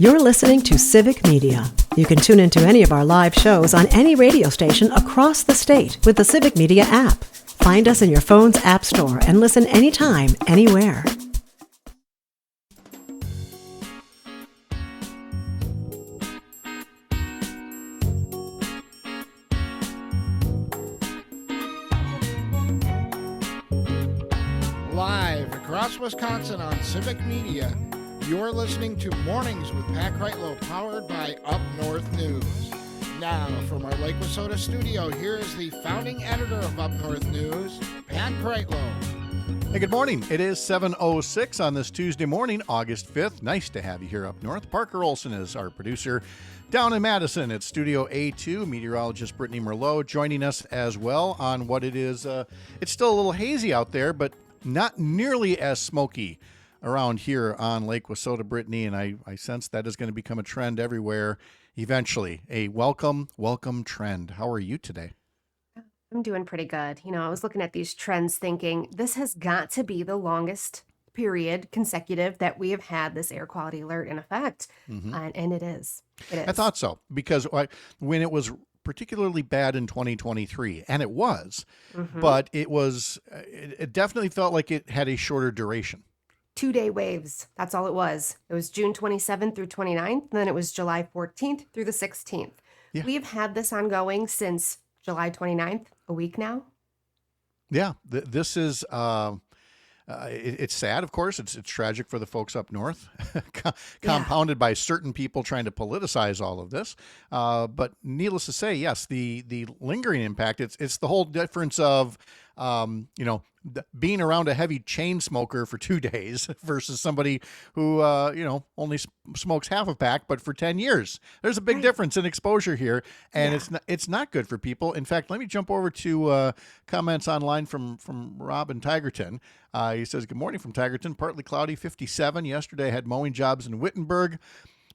You're listening to Civic Media. You can tune into any of our live shows on any radio station across the state with the Civic Media app. Find us in your phone's app store and listen anytime, anywhere. Live across Wisconsin on Civic Media, you're listening to Mornings with Pat Kreitlow, powered by Up North News. Now, from our Lake Wissota studio, here is the founding editor of Up North News, Pat Kreitlow. Hey, good morning. It is 7:06 on this Tuesday morning, August 5th. Nice to have you here up north. Parker Olson is our producer. Down in Madison at Studio A2, meteorologist Brittany Merlot joining us as well on what it is. It's still a little hazy out there, but not nearly as smoky around here on Lake Wissota, Brittany, and I sense that is going to become a trend everywhere eventually. A welcome trend. How are you today? I'm doing pretty good. I was looking at these trends thinking this has got to be the longest period consecutive that we have had this air quality alert in effect. And it is. I thought so, because when it was particularly bad in 2023, and it was, but it definitely felt like it had a shorter duration. 2-day waves. That's all it was. It was June 27th through 29th, and then it was July 14th through the 16th. Yeah. We've had this ongoing since July 29th, a week now. Yeah, this is, it's sad, of course. It's tragic for the folks up north, compounded by certain people trying to politicize all of this. But needless to say, yes, the lingering impact, it's the whole difference of, being around a heavy chain smoker for 2 days versus somebody who, only smokes half a pack, but for 10 years. There's a big difference in exposure here, and it's not good for people. In fact, let me jump over to comments online from Rob in Tigerton. He says, good morning from Tigerton, partly cloudy, 57. Yesterday I had mowing jobs in Wittenberg.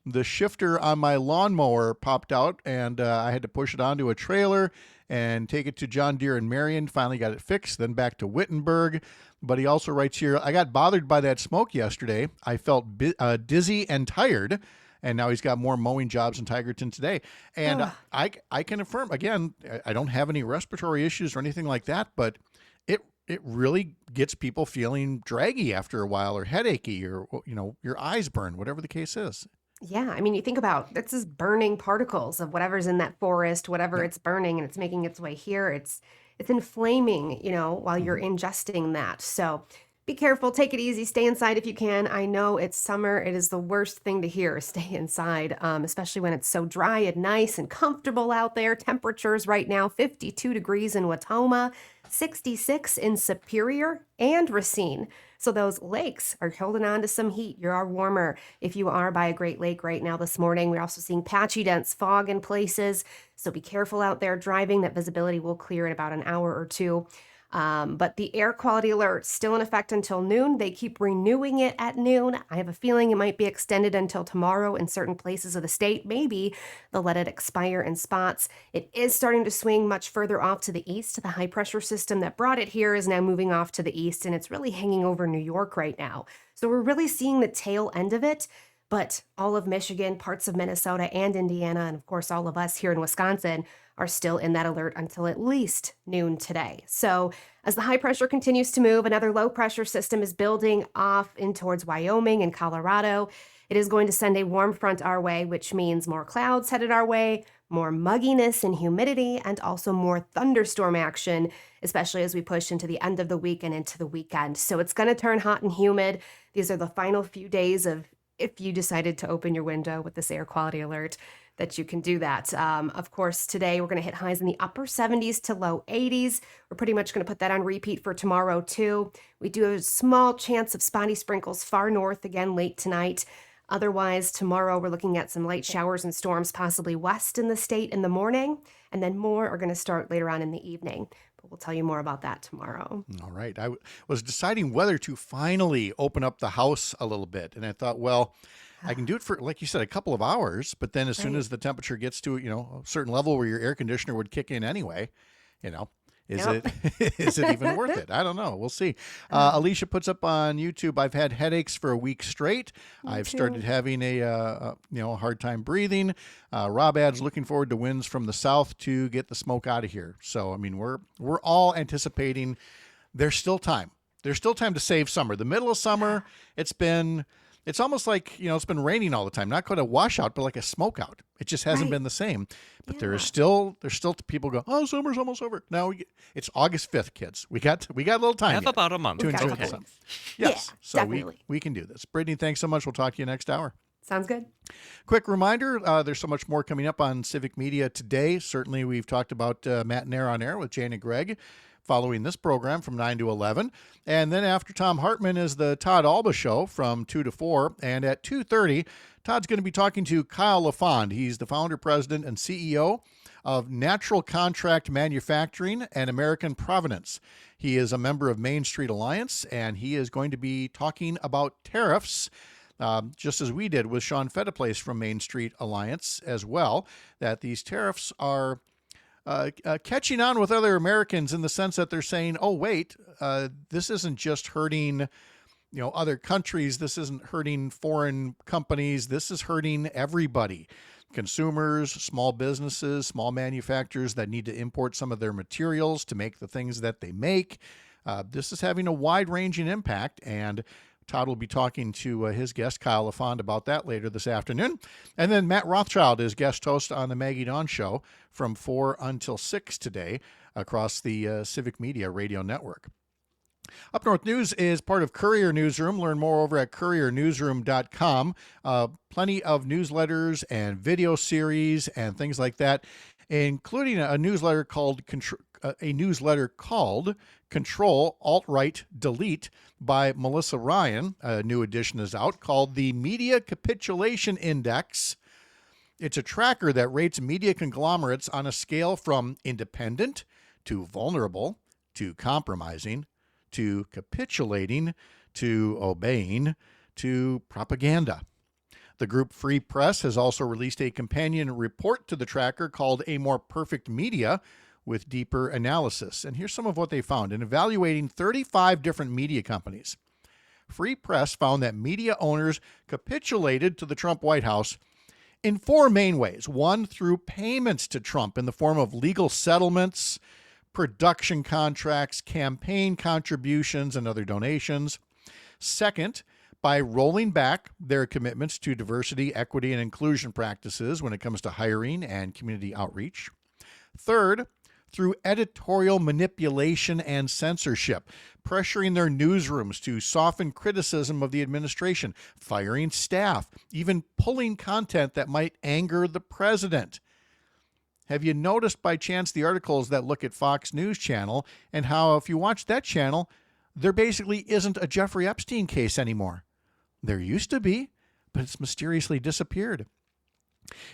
The shifter on my lawnmower popped out, and I had to push it onto a trailer and take it to John Deere in Marion. Finally got it fixed, then back to Wittenberg. But he also writes here, I got bothered by that smoke yesterday. I felt dizzy and tired. And now he's got more mowing jobs in Tigerton today. And I can affirm, again, I don't have any respiratory issues or anything like that, but it really gets people feeling draggy after a while, or headachy, or, your eyes burn, whatever the case is. Yeah, I mean, you think about this is burning particles of whatever's in that forest, whatever it's burning, and it's making its way here. It's inflaming, while you're ingesting that. So be careful, take it easy, stay inside if you can. I know it's summer. It is the worst thing to hear, stay inside, especially when it's so dry and nice and comfortable out there. Temperatures right now, 52 degrees in Watoma, 66 in Superior and Racine. So those lakes are holding on to some heat. You are warmer if you are by a Great Lake right now this morning. We're also seeing patchy, dense fog in places. So be careful out there driving. That visibility will clear in about an hour or two. But the air quality alert still in effect until noon. They keep renewing it at noon. I have a feeling it might be extended until tomorrow in certain places of the state. Maybe they'll let it expire in spots. It is starting to swing much further off to the east. The high pressure system that brought it here is now moving off to the east, and it's really hanging over New York right now. So we're really seeing the tail end of it. But all of Michigan, parts of Minnesota and Indiana, and of course all of us here in Wisconsin are still in that alert until at least noon today. So as the high pressure continues to move, another low pressure system is building off in towards Wyoming and Colorado. It is going to send a warm front our way, which means more clouds headed our way, more mugginess and humidity, and also more thunderstorm action, especially as we push into the end of the week and into the weekend. So it's going to turn hot and humid. These are the final few days of, if you decided to open your window with this air quality alert, that you can do that. Of course, today we're going to hit highs in the upper 70s to low 80s. We're pretty much going to put that on repeat for tomorrow too. We do have a small chance of spotty sprinkles far north again late tonight. Otherwise, tomorrow we're looking at some light showers and storms possibly west in the state in the morning, and then more are going to start later on in the evening. But we'll tell you more about that tomorrow. All right. I was deciding whether to finally open up the house a little bit, and I thought, well, I can do it for, like you said, a couple of hours, but then as soon as the temperature gets to, a certain level where your air conditioner would kick in anyway, Is Yep. is it even worth it? I don't know. We'll see. Alicia puts up on YouTube, I've had headaches for a week straight. I've started having a hard time breathing. Rob adds, looking forward to winds from the south to get the smoke out of here. So, I mean, we're all anticipating there's still time. There's still time to save summer. The middle of summer, it's almost like, it's been raining all the time. Not quite a washout, but like a smoke out. It just hasn't been the same. But there's still people go, oh, summer's almost over. Now it's August 5th, kids. We got a little time. Have about a month to enjoy the sun. Yes. Yeah, so definitely. we can do this. Brittany, thanks so much. We'll talk to you next hour. Sounds good. Quick reminder, there's so much more coming up on Civic Media today. Certainly, we've talked about Matt and Air on Air with Jane and Greg following this program from 9 to 11. And then after Tom Hartman is the Todd Alba Show from 2 to 4. And at 2:30, Todd's going to be talking to Kyle LaFond. He's the founder, president, and CEO of Natural Contract Manufacturing and American Provenance. He is a member of Main Street Alliance, and he is going to be talking about tariffs, just as we did with Sean Fedeplace from Main Street Alliance as well, that these tariffs are catching on with other Americans in the sense that they're saying, oh, wait, this isn't just hurting other countries. This isn't hurting foreign companies. This is hurting everybody. Consumers, small businesses, small manufacturers that need to import some of their materials to make the things that they make. This is having a wide-ranging impact, and Todd will be talking to his guest, Kyle LaFond, about that later this afternoon. And then Matt Rothschild is guest host on the Maggie Dawn Show from 4 until 6 today across the Civic Media Radio Network. Up North News is part of Courier Newsroom. Learn more over at couriernewsroom.com. Plenty of newsletters and video series and things like that, including a newsletter called Control, Alt-Right, Delete by Melissa Ryan. A new edition is out called the Media Capitulation Index. It's a tracker that rates media conglomerates on a scale from independent to vulnerable to compromising to capitulating to obeying to propaganda. The group Free Press has also released a companion report to the tracker called A More Perfect Media, with deeper analysis. And here's some of what they found. In evaluating 35 different media companies, Free Press found that media owners capitulated to the Trump White House in 4 main ways. One, through payments to Trump in the form of legal settlements, production contracts, campaign contributions, and other donations. Second, by rolling back their commitments to diversity, equity, and inclusion practices when it comes to hiring and community outreach. Third, through editorial manipulation and censorship, pressuring their newsrooms to soften criticism of the administration, firing staff, even pulling content that might anger the president. Have you noticed by chance the articles that look at Fox News Channel and how if you watch that channel, there basically isn't a Jeffrey Epstein case anymore? There used to be, but it's mysteriously disappeared.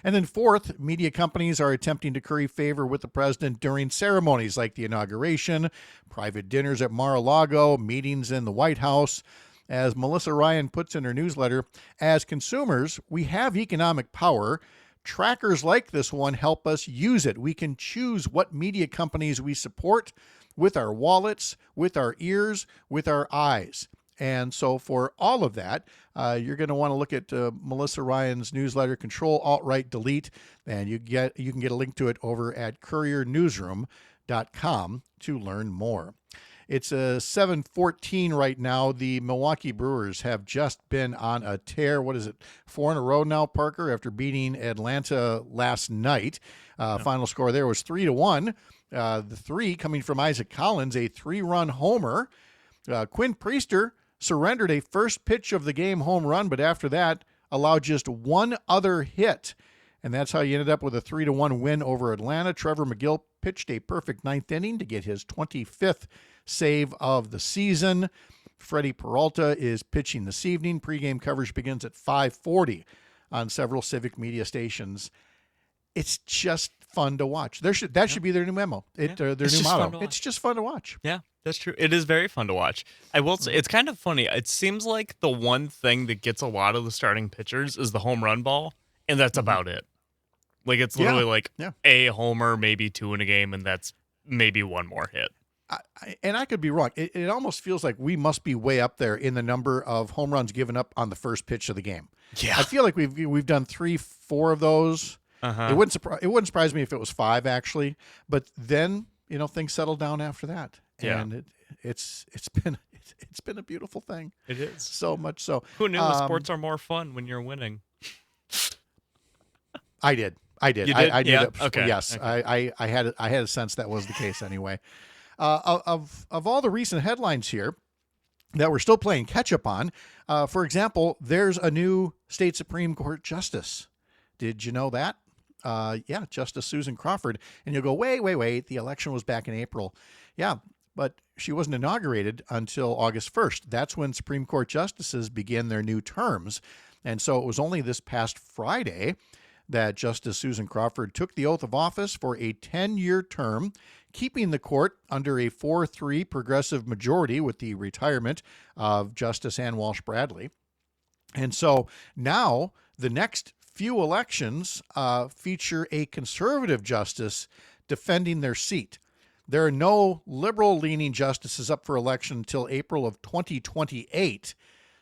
And then fourth, media companies are attempting to curry favor with the president during ceremonies like the inauguration, private dinners at Mar-a-Lago, meetings in the White House. As Melissa Ryan puts in her newsletter, as consumers, we have economic power. Trackers like this one help us use it. We can choose what media companies we support with our wallets, with our ears, with our eyes. And so for all of that, you're going to want to look at Melissa Ryan's newsletter, Control, Alt-Right, Delete, and you can get a link to it over at couriernewsroom.com to learn more. It's 7:14 right now. The Milwaukee Brewers have just been on a tear. What is it, 4 in a row now, Parker, after beating Atlanta last night. Final score there was 3-1. The 3 coming from Isaac Collins, a 3-run homer. Quinn Priester surrendered a first pitch of the game home run, but after that allowed just one other hit. And that's how you ended up with a 3-1 win over Atlanta. Trevor McGill pitched a perfect 9th inning to get his 25th save of the season. Freddie Peralta is pitching this evening. Pre-game coverage begins at 5:40 on several Civic Media stations. It's just fun to watch. That should be their new memo. Their new motto. It's just fun to watch. Yeah, that's true. It is very fun to watch. I will say, it's kind of funny. It seems like the one thing that gets a lot of the starting pitchers is the home run ball, and that's about it. Like, it's literally a homer, maybe 2 in a game, and that's maybe one more hit. And I could be wrong. It almost feels like we must be way up there in the number of home runs given up on the first pitch of the game. Yeah. I feel like we've done 3-4 of those. Uh-huh. It wouldn't surprise me if it was 5 actually, but then things settle down after that. Yeah. And it's been a beautiful thing. It is. So much so. Who knew sports are more fun when you're winning? I did. You did? I did. Yeah? It. Okay. Yes. Okay. I had a sense that was the case anyway. Of all the recent headlines here that we're still playing catch up on, for example, there's a new state Supreme Court justice. Did you know that? Yeah, Justice Susan Crawford. And you'll go, wait. The election was back in April. Yeah, but she wasn't inaugurated until August 1st. That's when Supreme Court justices begin their new terms. And so it was only this past Friday that Justice Susan Crawford took the oath of office for a 10-year term, keeping the court under a 4-3 progressive majority with the retirement of Justice Ann Walsh Bradley. And so now the next few elections feature a conservative justice defending their seat. There are no liberal-leaning justices up for election until April of 2028.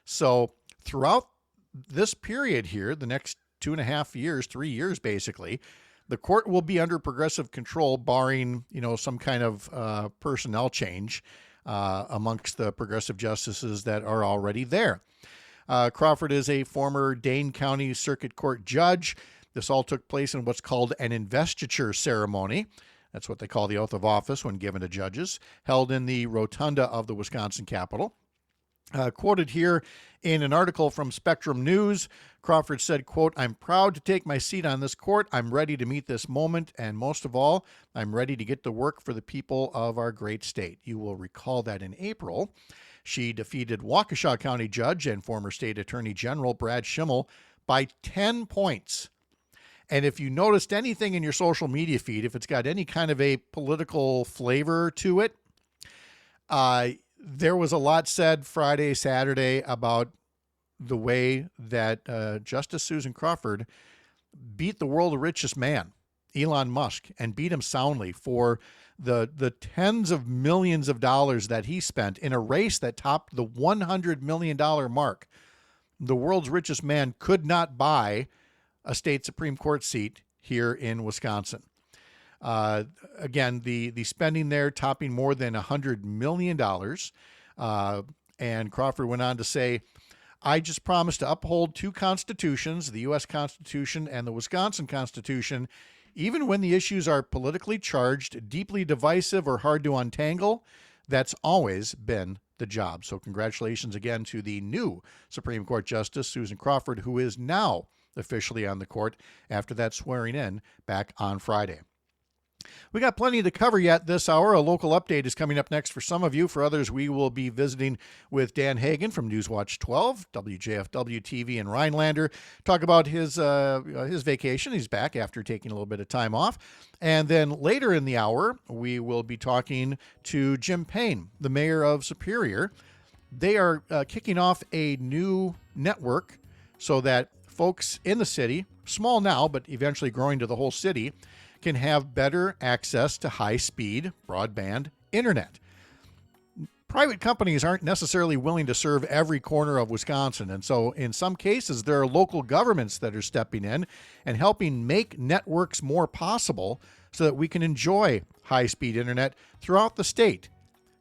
So throughout this period here, the next 2.5 years, 3 years basically, the court will be under progressive control, barring some kind of personnel change amongst the progressive justices that are already there. Crawford is a former Dane County Circuit Court judge. This all took place in what's called an investiture ceremony. That's what they call the oath of office when given to judges, held in the rotunda of the Wisconsin Capitol. Quoted here in an article from Spectrum News, Crawford said, quote, "I'm proud to take my seat on this court. I'm ready to meet this moment. And most of all, I'm ready to get to work for the people of our great state." You will recall that in April, she defeated Waukesha County Judge and former State Attorney General Brad Schimmel by 10 points. And if you noticed anything in your social media feed, if it's got any kind of a political flavor to it, there was a lot said Friday, Saturday about the way that Justice Susan Crawford beat the world's richest man, Elon Musk, and beat him soundly for the tens of millions of dollars that he spent in a race that topped the $100 million mark. The world's richest man could not buy a state Supreme Court seat here in Wisconsin. Again, the spending there topping more than $100 million. And Crawford went on to say, "I just promised to uphold two constitutions, the U.S. Constitution and the Wisconsin Constitution, even when the issues are politically charged, deeply divisive, or hard to untangle. That's always been the job." So congratulations again to the new Supreme Court Justice, Susan Crawford, who is now officially on the court after that swearing in back on Friday. We got plenty to cover yet this hour. A local update is coming up next for some of you. For others, we will be visiting with Dan Hagan from Newswatch 12, WJFW TV in Rhinelander, talk about his vacation. He's back after taking a little bit of time off. And then later in the hour, we will be talking to Jim Paine, the mayor of Superior. They are kicking off a new network so that folks in the city, small now, but eventually growing to the whole city, can have better access to high-speed broadband internet. Private companies aren't necessarily willing to serve every corner of Wisconsin, and so in some cases there are local governments that are stepping in and helping make networks more possible so that we can enjoy high-speed internet throughout the state,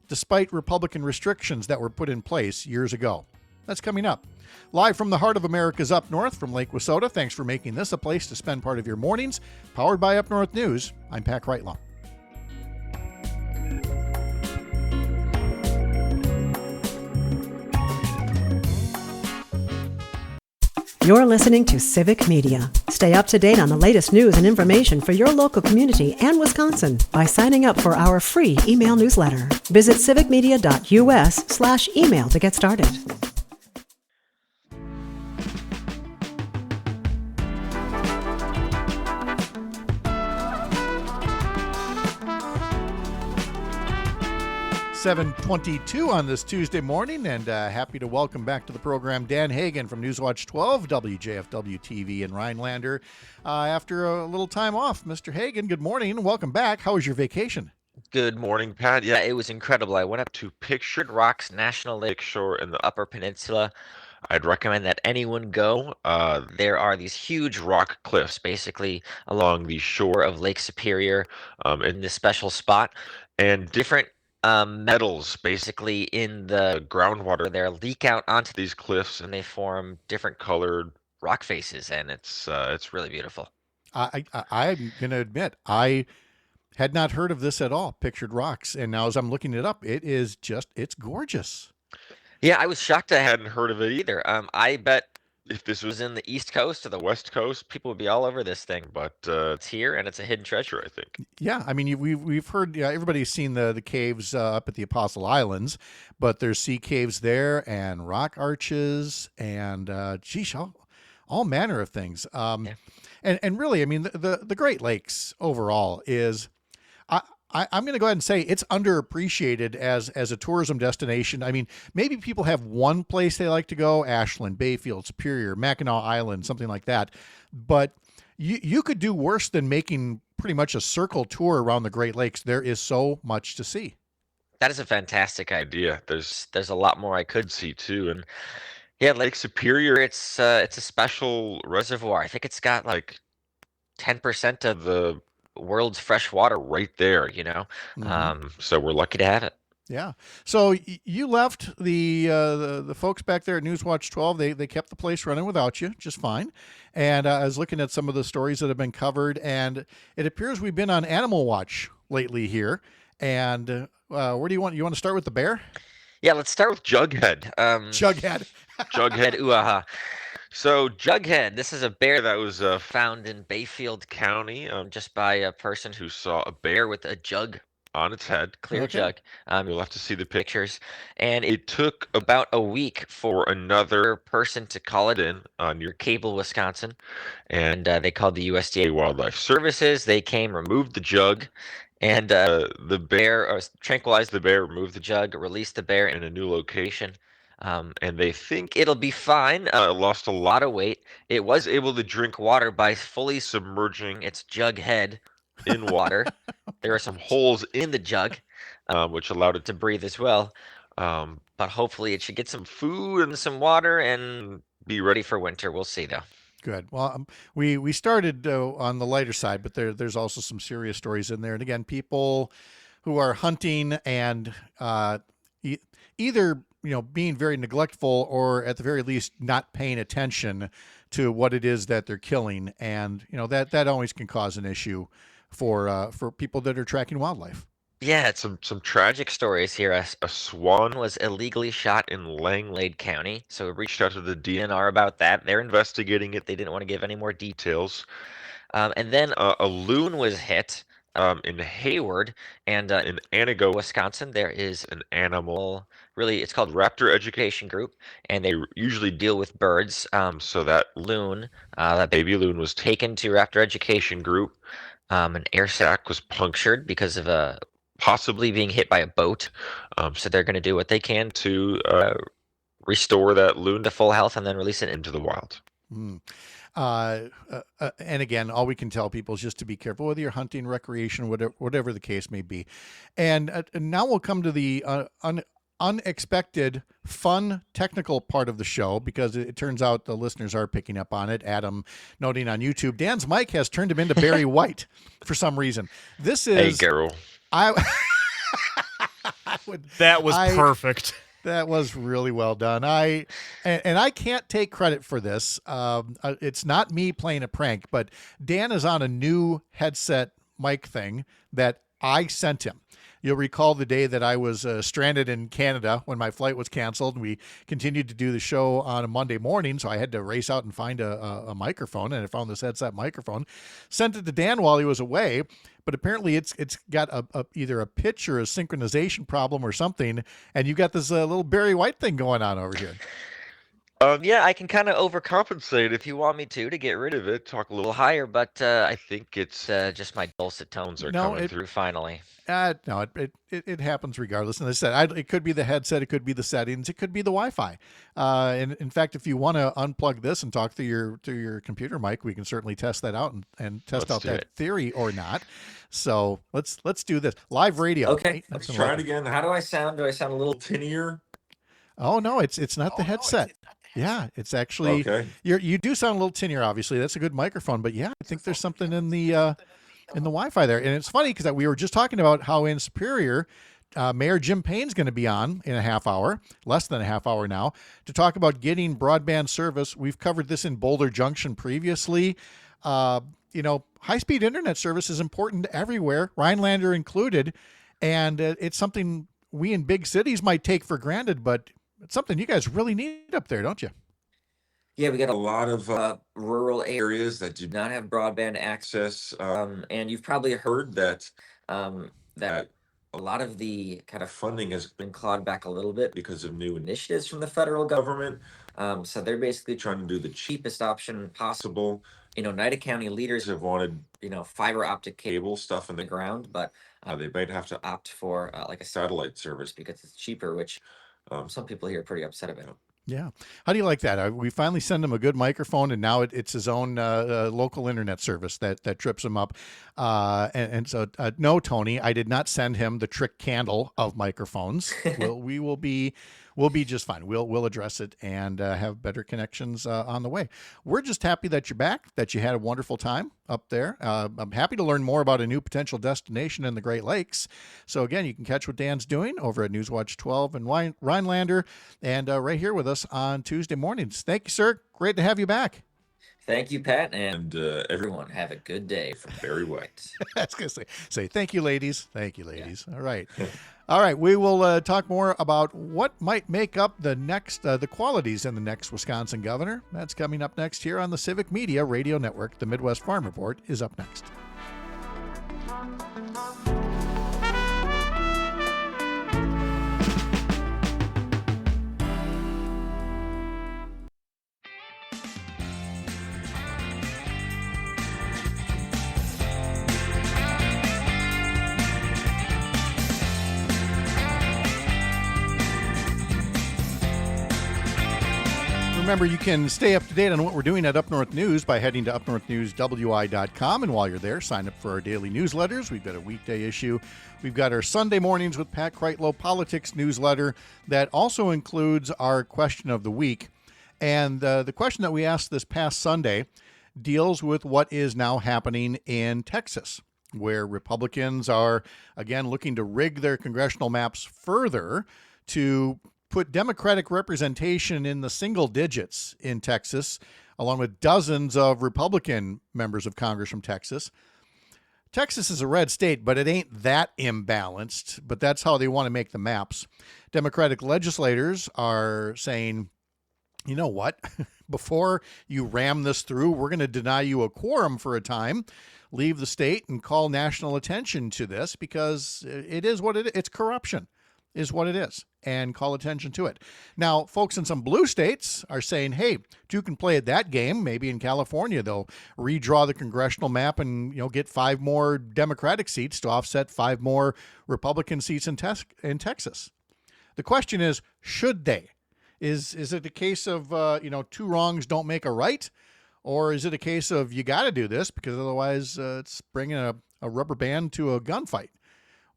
despite Republican restrictions that were put in place years ago. That's coming up. Live from the heart of America's Up North from Lake Wissota, thanks for making this a place to spend part of your mornings. Powered by Up North News, I'm Pat Kreitlow. You're listening to Civic Media. Stay up to date on the latest news and information for your local community and Wisconsin by signing up for our free email newsletter. Visit civicmedia.us/email to get started. .22 on this Tuesday morning, and happy to welcome back to the program Dan Hagan from Newswatch 12, WJFW TV in Rhinelander. After a little time off, Mr. Hagan, good morning. Welcome back. How was your vacation? Good morning, Pat. Yeah, it was incredible. I went up to Pictured Rocks National Lake Shore in the Upper Peninsula. I'd recommend that anyone go. There are these huge rock cliffs basically along the shore of Lake Superior in this special spot, and different metals basically in the groundwater there leak out onto these cliffs and they form different colored rock faces, and it's really beautiful. I'm going to admit, I had not heard of this at all, Pictured Rocks. And now as I'm looking it up, it's gorgeous. Yeah, I was shocked I hadn't heard of it either. I bet if this was in the East Coast or the West Coast, people would be all over this thing. But it's here, and it's a hidden treasure, I think. Yeah, I mean, we've heard, yeah, everybody's seen the caves up at the Apostle Islands, but there's sea caves there and rock arches and geesh, all manner of things. Yeah. And really, I mean, the Great Lakes overall is, I'm going to go ahead and say it's underappreciated as a tourism destination. I mean, maybe people have one place they like to go: Ashland, Bayfield, Superior, Mackinac Island, something like that. But you could do worse than making pretty much a circle tour around the Great Lakes. There is so much to see. That is a fantastic idea. There's a lot more I could see too, and yeah, Lake Superior. It's a special reservoir. I think it's got like 10% of the world's fresh water right there. Hmm. So we're lucky to have it. Yeah. So you left the folks back there at Newswatch 12. They kept the place running without you, just fine. And I was looking at some of the stories that have been covered, and it appears we've been on Animal Watch lately here. And where do you want to start with the bear? Yeah, let's start with Jughead. Jughead. Jughead, ooh, aha. So Jughead, this is a bear that was found in Bayfield County, just by a person who saw a bear with a jug on its head, clear Okay. jug. You'll have to see the pictures. And it took about a week for another person to call it in near Cable, Wisconsin. And they called the USDA Wildlife Services. They came, removed the jug, and the bear tranquilized the bear, removed the jug, released the bear in a new location. And they think it'll be fine. Lost a lot of weight. It was able to drink water by fully submerging its jug head in water. There are some holes in the jug, which allowed it to breathe as well. But hopefully, it should get some food and some water and be ready for winter. We'll see, though. Good. Well, we started on the lighter side, but there's also some serious stories in there. And again, people who are hunting and either being very neglectful or at the very least not paying attention to what it is that they're killing, and that always can cause an issue for people that are tracking wildlife. Yeah, it's some tragic stories here. A swan was illegally shot in Langlade County, so we reached out to the DNR about that. They're investigating it. They didn't want to give any more details. And then a loon was hit in Hayward, and in Anago, Wisconsin. There is an animal, really, it's called Raptor Education Group, and they usually deal with birds. So that loon, that baby loon, was taken to Raptor Education Group. An air sac was punctured because of a possibly being hit by a boat. So they're going to do what they can to restore that loon to full health and then release it into the wild. Mm. And again, all we can tell people is just to be careful, whether you're hunting, recreation, whatever the case may be. And now we'll come to the unexpected, fun, technical part of the show, because it turns out the listeners are picking up on it. Adam noting on YouTube, Dan's mic has turned him into Barry White for some reason. This is... Hey, girl. I That was perfect. That was really well done. I can't take credit for this. It's not me playing a prank, but Dan is on a new headset mic thing that I sent him. You'll recall the day that I was stranded in Canada when my flight was canceled, and we continued to do the show on a Monday morning, so I had to race out and find a microphone, and I found this headset microphone, sent it to Dan while he was away, but apparently it's got either a pitch or a synchronization problem or something, and you've got this little Barry White thing going on over here. Yeah, I can kind of overcompensate if you want me to get rid of it, talk a little higher, but I think it's just my dulcet tones are No, coming it through finally. no, it happens regardless. And as I said, it could be the headset, it could be the settings, it could be the Wi-Fi. And in fact, if you want to unplug this and talk through your computer mic, we can certainly test that out and test Let's out do that it. theory or not. So let's do this live radio. Okay, Hey, let's that's try it like- again. How do I sound? Do I sound a little tinnier? Oh no, it's not the headset. Yeah, it's actually Okay. you do sound a little tinnier. Obviously, that's a good microphone, but yeah, I think there's something in the Wi-Fi there. And it's funny because we were just talking about how in Superior, Mayor Jim Paine's going to be on in a half hour, less than a half hour now, to talk about getting broadband service. We've covered this in Boulder Junction previously. High-speed internet service is important everywhere, Rhinelander included, and it's something we in big cities might take for granted, but it's something you guys really need up there, don't you? Yeah, we got a lot of rural areas that do not have broadband access, and you've probably heard that that a lot of the kind of funding has been clawed back a little bit because of new initiatives from the federal government. So they're basically trying to do the cheapest option possible. Nida County leaders have wanted, fiber optic cable stuff in the ground, but they might have to opt for like a satellite service because it's cheaper, which some people here are pretty upset about. Yeah. How do you like that? We finally send him a good microphone, and now it's his own local internet service that trips him up. So no, Tony, I did not send him the trick candle of microphones. We'll be just fine. We'll address it and have better connections on the way. We're just happy that you're back, that you had a wonderful time up there. I'm happy to learn more about a new potential destination in the Great Lakes. So again, you can catch what Dan's doing over at Newswatch 12 and Rhinelander, and right here with us on Tuesday mornings. Thank you, sir. Great to have you back. Thank you, Pat, and everyone have a good day from Barry White. I was going to say thank you, ladies. Thank you, ladies. Yeah. All right. All right. We will talk more about what might make up the qualities in the next Wisconsin governor. That's coming up next here on the Civic Media Radio Network. The Midwest Farm Report is up next. Remember, you can stay up to date on what we're doing at Up North News by heading to upnorthnewswi.com. And while you're there, sign up for our daily newsletters. We've got a weekday issue. We've got our Sunday mornings with Pat Kreitlow Politics newsletter that also includes our question of the week. And the question that we asked this past Sunday deals with what is now happening in Texas, where Republicans are, again, looking to rig their congressional maps further to put Democratic representation in the single digits in Texas, along with dozens of Republican members of Congress from Texas. Texas is a red state, but it ain't that imbalanced, but that's how they want to make the maps. Democratic legislators are saying, you know what, before you ram this through, we're going to deny you a quorum for a time, leave the state and call national attention to this because it is what it is. It's corruption is what it is, and call attention to it. Now, folks in some blue states are saying, hey, you can play at that game. Maybe in California, they'll redraw the congressional map and get 5 more Democratic seats to offset 5 more Republican seats in Texas. The question is, should they? Is it a case of, 2 wrongs don't make a right? Or is it a case of you got to do this because otherwise it's bringing a rubber band to a gunfight?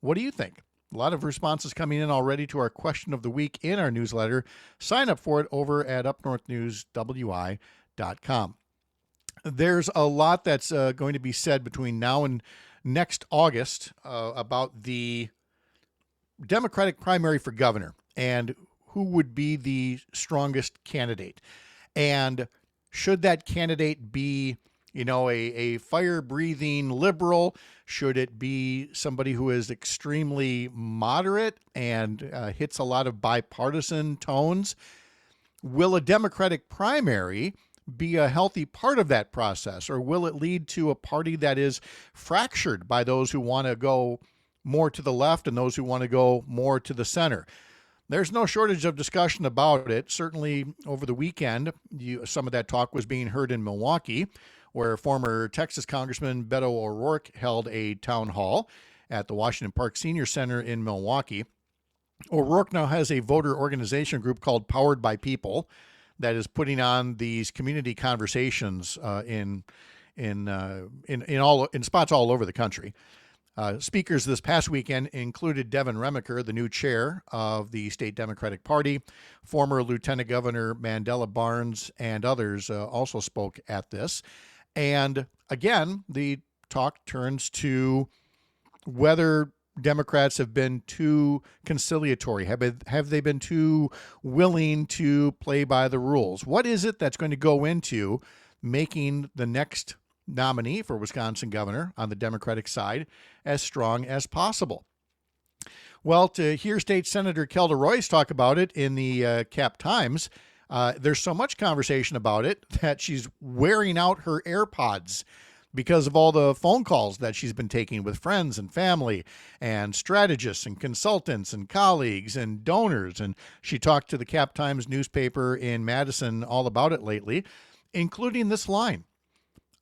What do you think? A lot of responses coming in already to our question of the week in our newsletter. Sign up for it over at upnorthnewswi.com. There's a lot that's going to be said between now and next August about the Democratic primary for governor and who would be the strongest candidate. And should that candidate be a fire-breathing liberal? Should it be somebody who is extremely moderate and hits a lot of bipartisan tones? Will a Democratic primary be a healthy part of that process, or will it lead to a party that is fractured by those who want to go more to the left and those who want to go more to the center? There's no shortage of discussion about it. Certainly over the weekend, some of that talk was being heard in Milwaukee, where former Texas Congressman Beto O'Rourke held a town hall at the Washington Park Senior Center in Milwaukee. O'Rourke now has a voter organization group called Powered by People that is putting on these community conversations in spots all over the country. Speakers this past weekend included Devin Remiker, the new chair of the state Democratic Party. Former Lieutenant Governor Mandela Barnes and others also spoke at this. And again, the talk turns to whether Democrats have been too conciliatory. Have they been too willing to play by the rules? What is it that's going to go into making the next nominee for Wisconsin governor on the Democratic side as strong as possible? Well, to hear State Senator Kelda Royce talk about it in the Cap Times, there's so much conversation about it that she's wearing out her AirPods because of all the phone calls that she's been taking with friends and family and strategists and consultants and colleagues and donors. And she talked to the Cap Times newspaper in Madison all about it lately, including this line: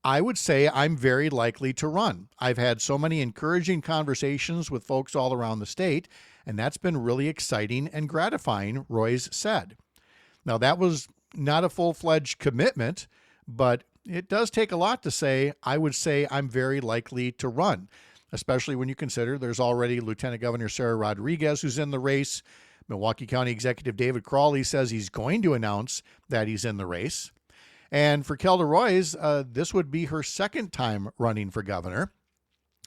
I would say I'm very likely to run. I've had so many encouraging conversations with folks all around the state, and that's been really exciting and gratifying, Royce said. Now, that was not a full-fledged commitment, but it does take a lot to say, I would say I'm very likely to run, especially when you consider there's already Lieutenant Governor Sarah Rodriguez who's in the race. Milwaukee County Executive David Crawley says he's going to announce that he's in the race. And for Kelda Royce, this would be her second time running for governor.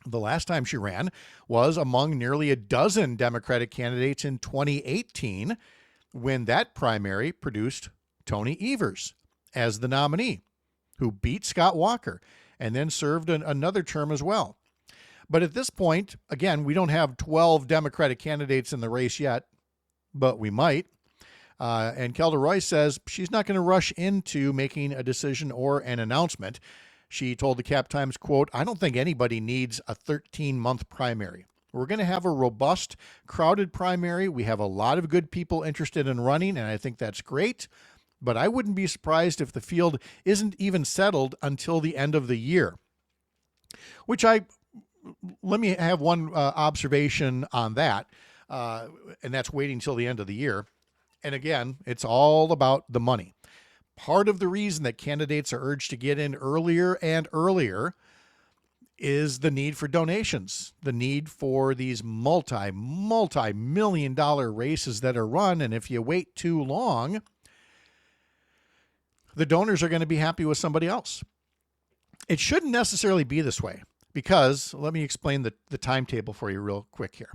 The last time she ran was among nearly a dozen Democratic candidates in 2018, when that primary produced Tony Evers as the nominee, who beat Scott Walker and then served another term as well. But at this point, again, we don't have 12 Democratic candidates in the race yet, but we might. And Kelda Royce says she's not going to rush into making a decision or an announcement. She told the Cap Times, quote, I don't think anybody needs a 13-month primary. We're going to have a robust, crowded primary. We have a lot of good people interested in running, and I think that's great. But I wouldn't be surprised if the field isn't even settled until the end of the year. Let me have one observation on that, and that's waiting till the end of the year. And again, it's all about the money. Part of the reason that candidates are urged to get in earlier and earlier is the need for donations, the need for these multi-million-dollar races that are run. And if you wait too long, the donors are going to be happy with somebody else. It shouldn't necessarily be this way, because let me explain the timetable for you real quick here.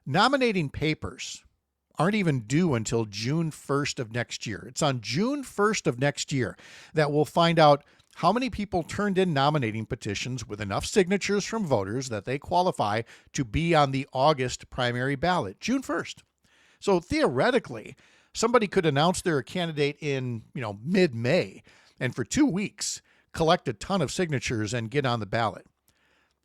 Nominating papers aren't even due until June 1st of next year. It's on June 1st of next year that we'll find out how many people turned in nominating petitions with enough signatures from voters that they qualify to be on the August primary ballot, June 1st. So theoretically, somebody could announce they're a candidate in, mid-May, and for 2 weeks collect a ton of signatures and get on the ballot.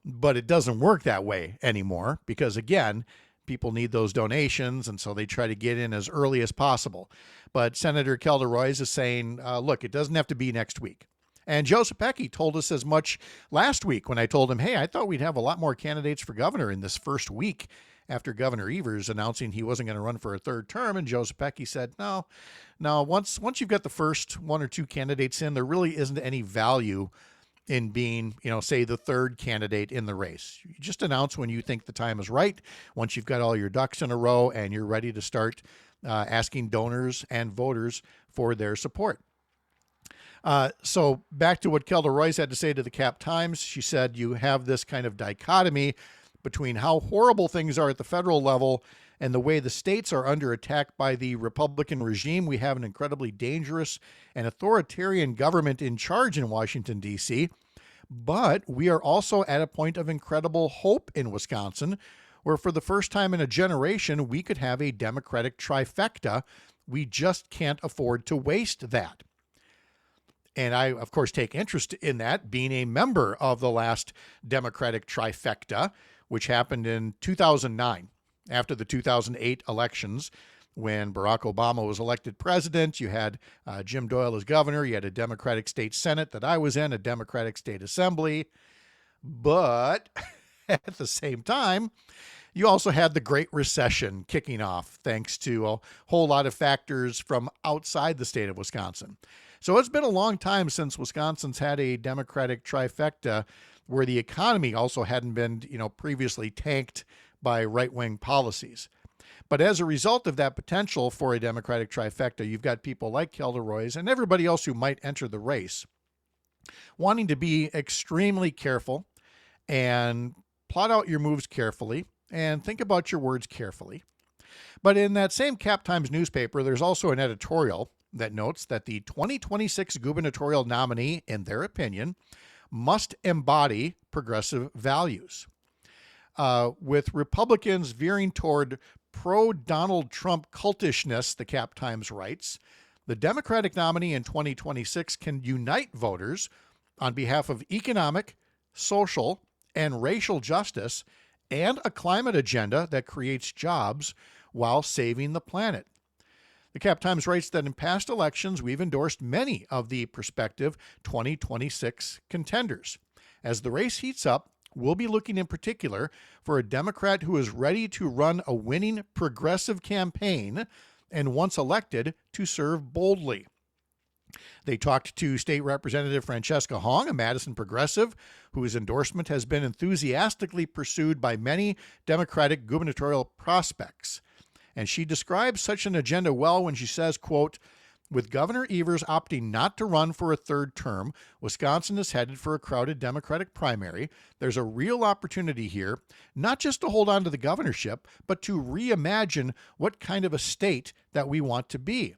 But it doesn't work that way anymore because, again, people need those donations, and so they try to get in as early as possible. But Senator Kelda Royce is saying, look, it doesn't have to be next week. And Joe Sapecki told us as much last week when I told him, hey, I thought we'd have a lot more candidates for governor in this first week after Governor Evers announcing he wasn't going to run for a third term. And Joe Sapecki said, no, once you've got the first one or two candidates in, there really isn't any value in being, say the third candidate in the race. You just announce when you think the time is right, once you've got all your ducks in a row and you're ready to start asking donors and voters for their support. So back to what Kelda Royce had to say to the Cap Times. She said you have this kind of dichotomy between how horrible things are at the federal level and the way the states are under attack by the Republican regime. We have an incredibly dangerous and authoritarian government in charge in Washington, D.C., but we are also at a point of incredible hope in Wisconsin, where for the first time in a generation, we could have a Democratic trifecta. We just can't afford to waste that. And I, of course, take interest in that, being a member of the last Democratic trifecta, which happened in 2009, after the 2008 elections. When Barack Obama was elected president, you had Jim Doyle as governor. You had a Democratic state Senate that I was in, a Democratic state assembly. But at the same time, you also had the Great Recession kicking off thanks to a whole lot of factors from outside the state of Wisconsin. So it's been a long time since Wisconsin's had a Democratic trifecta where the economy also hadn't been, previously tanked by right-wing policies. But as a result of that potential for a Democratic trifecta, you've got people like Kelda Roys and everybody else who might enter the race wanting to be extremely careful and plot out your moves carefully and think about your words carefully. But in that same Cap Times newspaper, there's also an editorial that notes that the 2026 gubernatorial nominee, in their opinion, must embody progressive values. With Republicans veering toward pro-Donald Trump cultishness, the Cap Times writes, the Democratic nominee in 2026 can unite voters on behalf of economic, social, and racial justice and a climate agenda that creates jobs while saving the planet. The Cap Times writes that in past elections, we've endorsed many of the prospective 2026 contenders. As the race heats up, we'll be looking in particular for a Democrat who is ready to run a winning progressive campaign and once elected to serve boldly. They talked to State Representative Francesca Hong, a Madison progressive, whose endorsement has been enthusiastically pursued by many Democratic gubernatorial prospects. And she describes such an agenda well when she says, quote, with Governor Evers opting not to run for a third term, Wisconsin is headed for a crowded Democratic primary. There's a real opportunity here, not just to hold on to the governorship, but to reimagine what kind of a state that we want to be.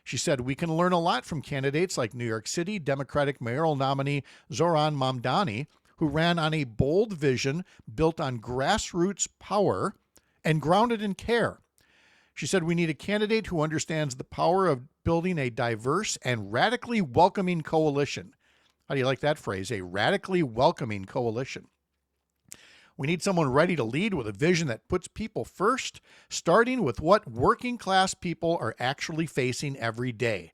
She said, we can learn a lot from candidates like New York City Democratic mayoral nominee Zoran Mamdani, who ran on a bold vision built on grassroots power and grounded in care. She said, we need a candidate who understands the power of building a diverse and radically welcoming coalition. How do you like that phrase? A radically welcoming coalition. We need someone ready to lead with a vision that puts people first, starting with what working class people are actually facing every day.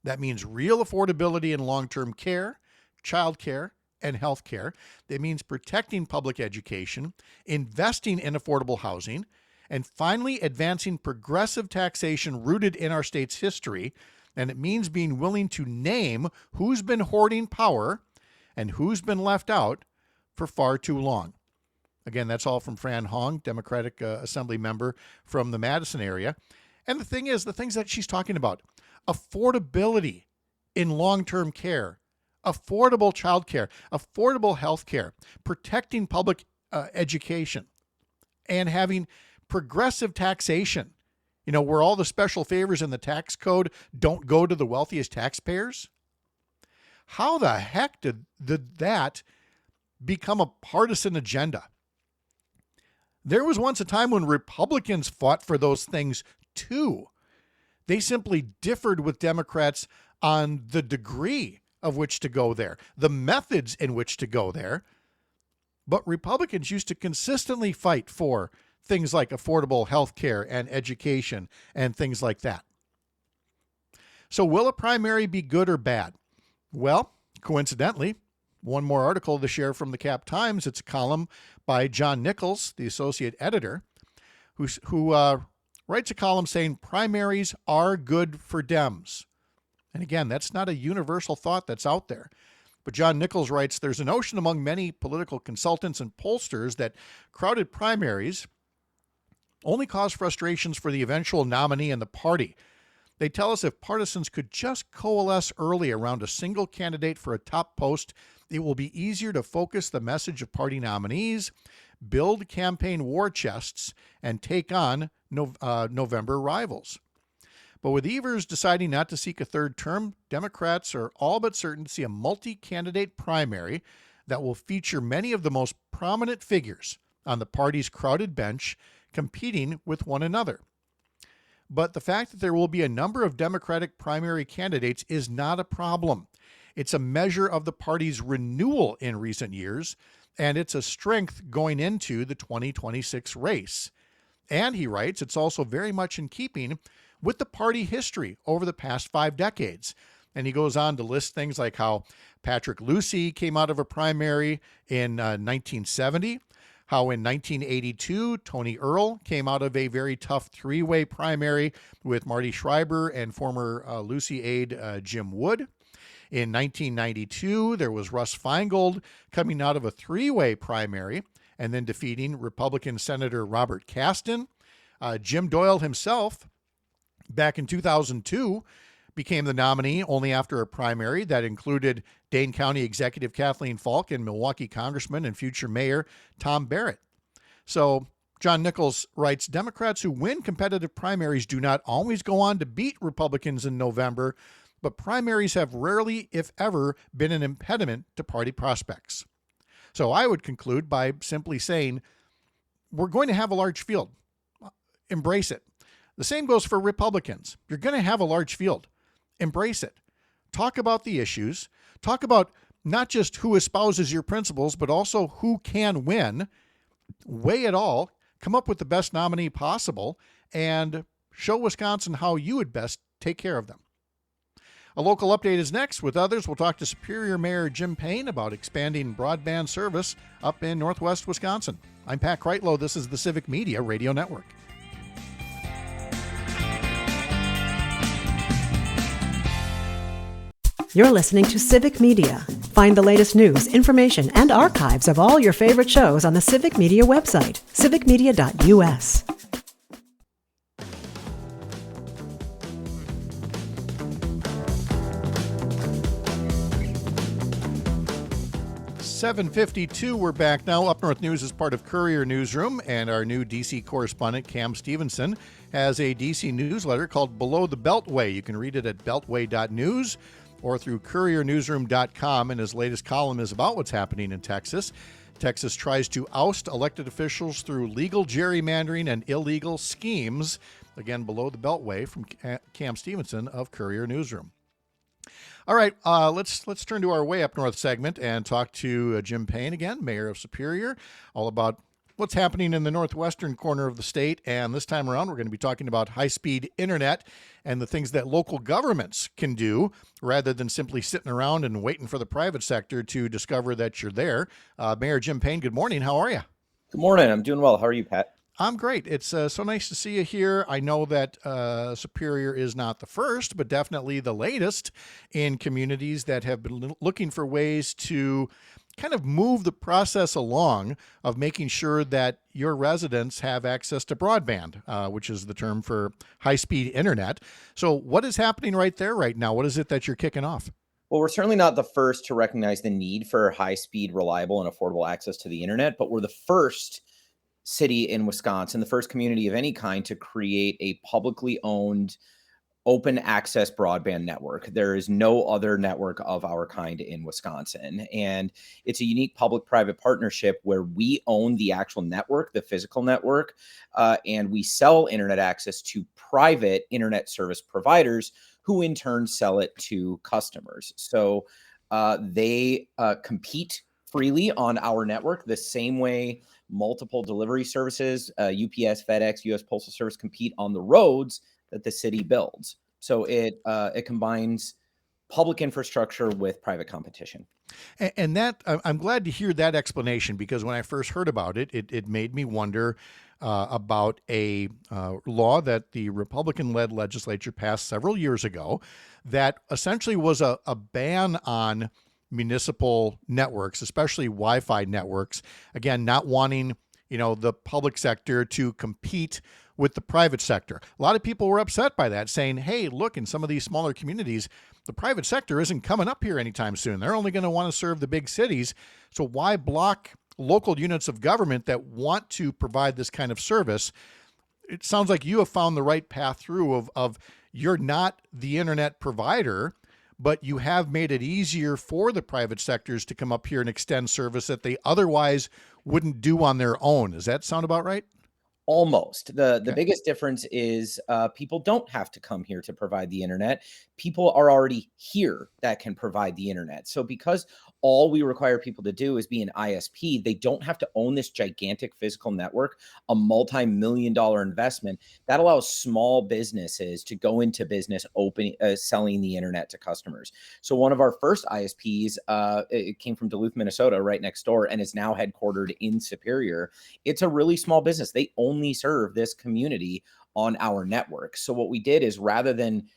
That means real affordability in long-term care, child care, and health care. That means protecting public education, investing in affordable housing, and finally advancing progressive taxation rooted in our state's history. And it means being willing to name who's been hoarding power and who's been left out for far too long. Again, that's all from Fran Hong, Democratic Assembly member from the Madison area. And the thing is, the things that she's talking about, affordability in long-term care, affordable child care, affordable health care, protecting public education, and having progressive taxation, where all the special favors in the tax code don't go to the wealthiest taxpayers. How the heck did that become a partisan agenda? There was once a time when Republicans fought for those things too. They simply differed with Democrats on the degree of which to go there, the methods in which to go there. But Republicans used to consistently fight for things like affordable health care and education and things like that. So will a primary be good or bad? Well, coincidentally, one more article to share from the Cap Times. It's a column by John Nichols, the associate editor, who writes a column saying primaries are good for Dems. And again, that's not a universal thought that's out there. But John Nichols writes, there's a notion among many political consultants and pollsters that crowded primaries only cause frustrations for the eventual nominee and the party. They tell us if partisans could just coalesce early around a single candidate for a top post, it will be easier to focus the message of party nominees, build campaign war chests, and take on November rivals. But with Evers deciding not to seek a third term, Democrats are all but certain to see a multi-candidate primary that will feature many of the most prominent figures on the party's crowded bench competing with one another. But the fact that there will be a number of Democratic primary candidates is not a problem. It's a measure of the party's renewal in recent years, and it's a strength going into the 2026 race. And he writes, it's also very much in keeping with the party history over the past 5 decades. And he goes on to list things like how Patrick Lucy came out of a primary in 1970, how in 1982, Tony Earl came out of a very tough 3-way primary with Marty Schreiber and former Lucy aide Jim Wood. In 1992, there was Russ Feingold coming out of a 3-way primary and then defeating Republican Senator Robert Kasten. Jim Doyle himself, back in 2002, became the nominee only after a primary that included Dane County Executive Kathleen Falk and Milwaukee Congressman and future Mayor Tom Barrett. So John Nichols writes, Democrats who win competitive primaries do not always go on to beat Republicans in November, but primaries have rarely, if ever, been an impediment to party prospects. So I would conclude by simply saying, we're going to have a large field. Embrace it. The same goes for Republicans. You're going to have a large field. Embrace it. Talk about the issues. Talk about not just who espouses your principles, but also who can win. Weigh it all. Come up with the best nominee possible and show Wisconsin how you would best take care of them. A local update is next. With others, we'll talk to Superior Mayor Jim Paine about expanding broadband service up in northwest Wisconsin. I'm Pat Kreitlow. This is the Civic Media Radio Network. You're listening to Civic Media. Find the latest news, information, and archives of all your favorite shows on the Civic Media website, civicmedia.us. .52, we're back now. Up North News is part of Courier Newsroom, and our new D.C. correspondent, Cam Stevenson, has a D.C. newsletter called Below the Beltway. You can read it at beltway.news or through couriernewsroom.com, and his latest column is about what's happening in Texas. Texas tries to oust elected officials through legal gerrymandering and illegal schemes. Again, Below the Beltway from Cam Stevenson of Courier Newsroom. All right, let's turn to our Way Up North segment and talk to Jim Paine again, Mayor of Superior, all about what's happening in the northwestern corner of the state. And this time around, we're going to be talking about high-speed internet and the things that local governments can do rather than simply sitting around and waiting for the private sector to discover that you're there. Mayor Jim Paine, good morning. How are you? Good morning. I'm doing well. How are you, Pat? I'm great. It's so nice to see you here. I know that Superior is not the first, but definitely the latest in communities that have been looking for ways to kind of move the process along of making sure that your residents have access to broadband, which is the term for high-speed internet. So what is happening right there right now? What is it that you're kicking off? Well, we're certainly not the first to recognize the need for high-speed, reliable, and affordable access to the internet, but we're the first city in Wisconsin, the first community of any kind to create a publicly owned open access broadband network. There is no other network of our kind in Wisconsin. And it's a unique public-private partnership where we own the actual network, the physical network, and we sell internet access to private internet service providers who in turn sell it to customers. So they compete freely on our network the same way multiple delivery services, UPS, FedEx, U.S. Postal Service compete on the roads that the city builds. So it combines public infrastructure with private competition. And that I'm glad to hear that explanation, because when I first heard about it, it made me wonder about a law that the Republican-led legislature passed several years ago that essentially was a ban on municipal networks, especially Wi-Fi networks. Again, not wanting, the public sector to compete with the private sector. A lot of people were upset by that, saying, hey, look, in some of these smaller communities, the private sector isn't coming up here anytime soon. They're only going to want to serve the big cities. So why block local units of government that want to provide this kind of service? It sounds like you have found the right path through of you're not the internet provider, but you have made it easier for the private sectors to come up here and extend service that they otherwise wouldn't do on their own. Does that sound about right? Almost. The Okay. biggest difference is people don't have to come here to provide the internet. People are already here that can provide the internet. So because all we require people to do is be an ISP, they don't have to own this gigantic physical network, a multi-million-dollar investment that allows small businesses to go into business selling the internet to customers. So one of our first ISPs, it came from Duluth, Minnesota, right next door, and is now headquartered in Superior. It's a really small business. They only serve this community on our network. So what we did is, rather than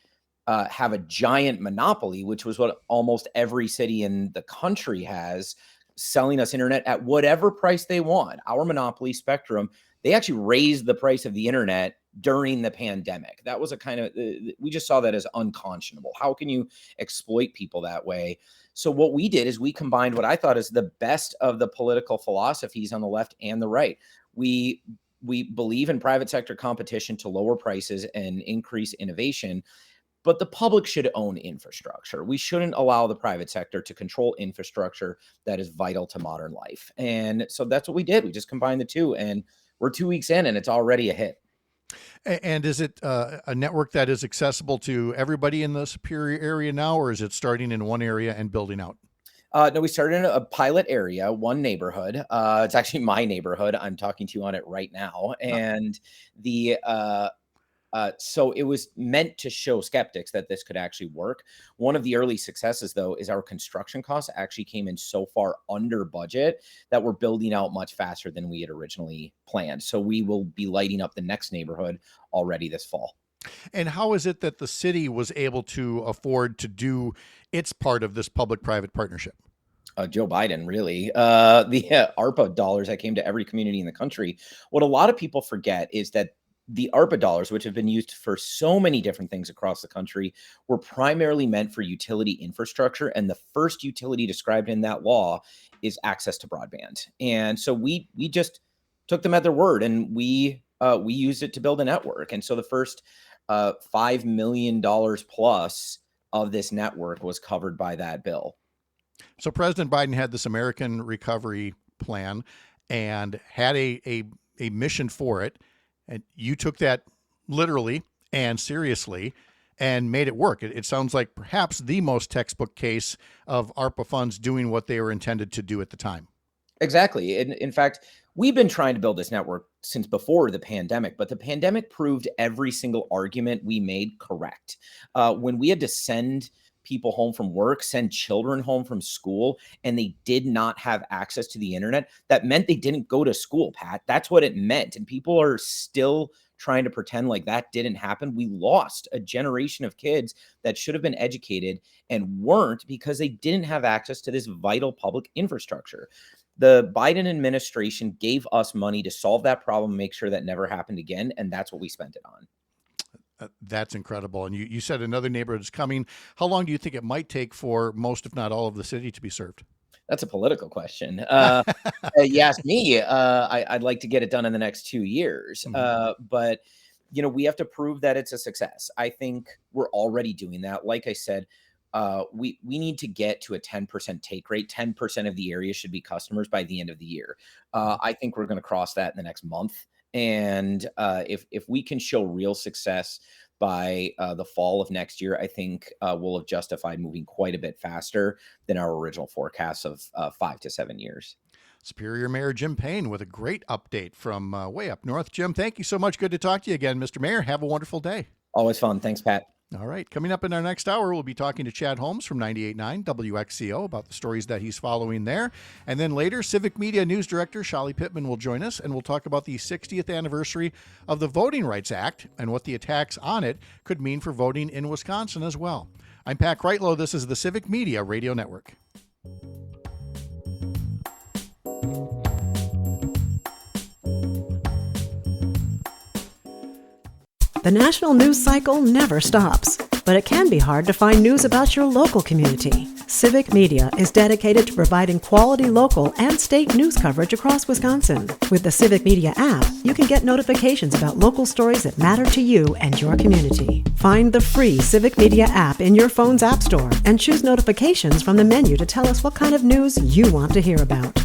have a giant monopoly, which was what almost every city in the country has, selling us internet at whatever price they want, our monopoly, Spectrum, they actually raised the price of the internet during the pandemic. That was a kind of, we just saw that as unconscionable. How can you exploit people that way? So what we did is we combined what I thought is the best of the political philosophies on the left and the right. We believe in private sector competition to lower prices and increase innovation, but the public should own infrastructure. We shouldn't allow the private sector to control infrastructure that is vital to modern life. And so that's what we did. We just combined the two, and we're 2 weeks in and it's already a hit. And is it a network that is accessible to everybody in the Superior area now, or is it starting in one area and building out? No, we started in a pilot area, one neighborhood. It's actually my neighborhood. I'm talking to you on it right now. And so it was meant to show skeptics that this could actually work. One of the early successes, though, is our construction costs actually came in so far under budget that we're building out much faster than we had originally planned. So we will be lighting up the next neighborhood already this fall. And how is it that the city was able to afford to do its part of this public-private partnership? Joe Biden, really. The ARPA dollars that came to every community in the country. What a lot of people forget is that the ARPA dollars, which have been used for so many different things across the country, were primarily meant for utility infrastructure. And the first utility described in that law is access to broadband. And so we just took them at their word, and we used it to build a network. And so the first $5 million plus of this network was covered by that bill. So President Biden had this American Recovery Plan and had a mission for it. And you took that literally and seriously and made it work. It sounds like perhaps the most textbook case of ARPA funds doing what they were intended to do at the time. Exactly. In fact, we've been trying to build this network since before the pandemic, but the pandemic proved every single argument we made correct. When we had to send people home from work, send children home from school, and they did not have access to the internet, that meant they didn't go to school, Pat. That's what it meant. And people are still trying to pretend like that didn't happen. We lost a generation of kids that should have been educated and weren't because they didn't have access to this vital public infrastructure. The Biden administration gave us money to solve that problem, make sure that never happened again, and that's what we spent it on. That's incredible. And you said another neighborhood is coming. How long do you think it might take for most, if not all, of the city to be served? That's a political question. You ask me, I'd like to get it done in the next 2 years. But, we have to prove that it's a success. I think we're already doing that. Like I said, we need to get to a 10% take rate. 10% of the area should be customers by the end of the year. I think we're going to cross that in the next month. And if we can show real success by the fall of next year, I think we'll have justified moving quite a bit faster than our original forecasts of 5 to 7 years. Superior Mayor Jim Paine with a great update from way up north. Jim, thank you so much. Good to talk to you again, Mr. Mayor. Have a wonderful day. Always fun. Thanks, Pat. All right. Coming up in our next hour, we'll be talking to Chad Holmes from 98.9 WXCO about the stories that he's following there. And then later, Civic Media News Director Shali Pittman will join us, and we'll talk about the 60th anniversary of the Voting Rights Act and what the attacks on it could mean for voting in Wisconsin as well. I'm Pat Kreitlow. This is the Civic Media Radio Network. The national news cycle never stops, but it can be hard to find news about your local community. Civic Media is dedicated to providing quality local and state news coverage across Wisconsin. With the Civic Media app, you can get notifications about local stories that matter to you and your community. Find the free Civic Media app in your phone's app store and choose notifications from the menu to tell us what kind of news you want to hear about.